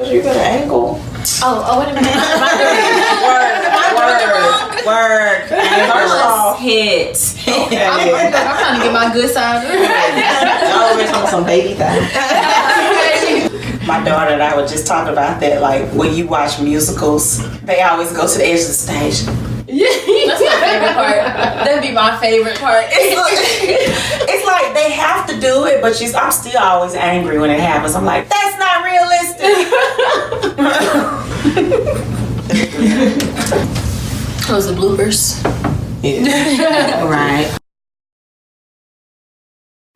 You got an angle. Oh, wait a minute. Word. Angle. Hit. Okay. I'm trying to get my good side. Y'all always talking some baby thing. My daughter and I were just talking about that. Like when you watch musicals, they always go to the edge of the stage. Yeah, that's my favorite part. That'd be my favorite part. It's like they have to do it, but I'm still always angry when it happens. I'm like, that's not realistic. Those are bloopers. Yeah. Right.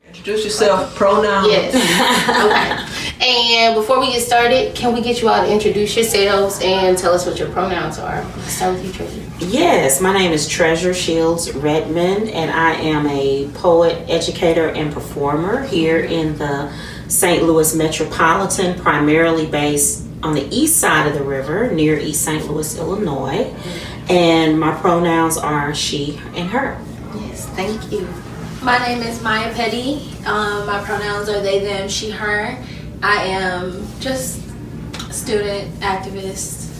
Introduce yourself, pronouns. Yes. Okay. And before we get started, can we get you all to introduce yourselves and tell us what your pronouns are? Let's start with you, Treasure. Yes, my name is Treasure Shields Redmond, and I am a poet, educator, and performer here in the St. Louis metropolitan, primarily based on the east side of the river near East St. Louis, Illinois. And my pronouns are she and her. Yes, thank you. My name is Maya Petty. My pronouns are they, them, she, her. I am just a student, activist.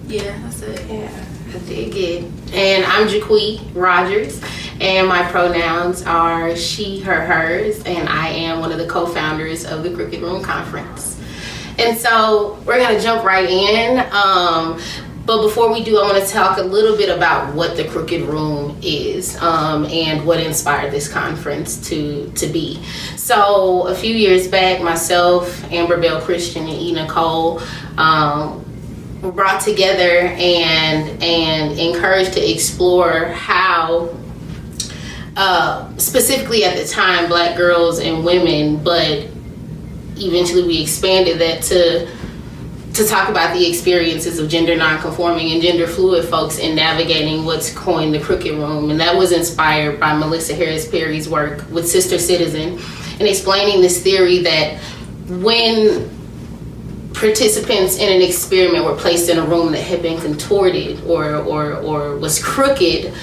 Yeah, that's it. Yeah, I did good. And I'm Jaqui Rogers, and my pronouns are she, her, hers, and I am one of the co-founders of the Crooked Room Conference. And so we're gonna jump right in. But before we do, I want to talk a little bit about what the Crooked Room is and what inspired this conference to be. So a few years back, myself, Amber Bell Christian, and eNiCoL were brought together and encouraged to explore how, specifically at the time, Black girls and women, but eventually we expanded that to talk about the experiences of gender nonconforming and gender fluid folks in navigating what's coined the Crooked Room. And that was inspired by Melissa Harris Perry's work with Sister Citizen and explaining this theory that when participants in an experiment were placed in a room that had been contorted or was crooked,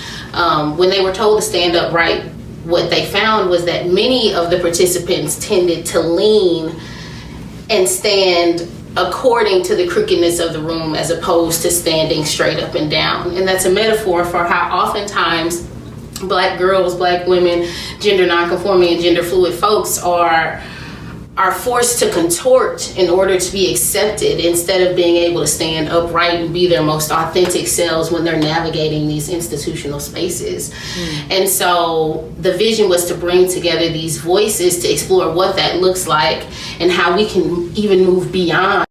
when they were told to stand upright, what they found was that many of the participants tended to lean and stand according to the crookedness of the room as opposed to standing straight up and down. And that's a metaphor for how oftentimes Black girls, Black women, gender nonconforming and gender fluid folks are forced to contort in order to be accepted instead of being able to stand upright and be their most authentic selves when they're navigating these institutional spaces. And so the vision was to bring together these voices to explore what that looks like and how we can even move beyond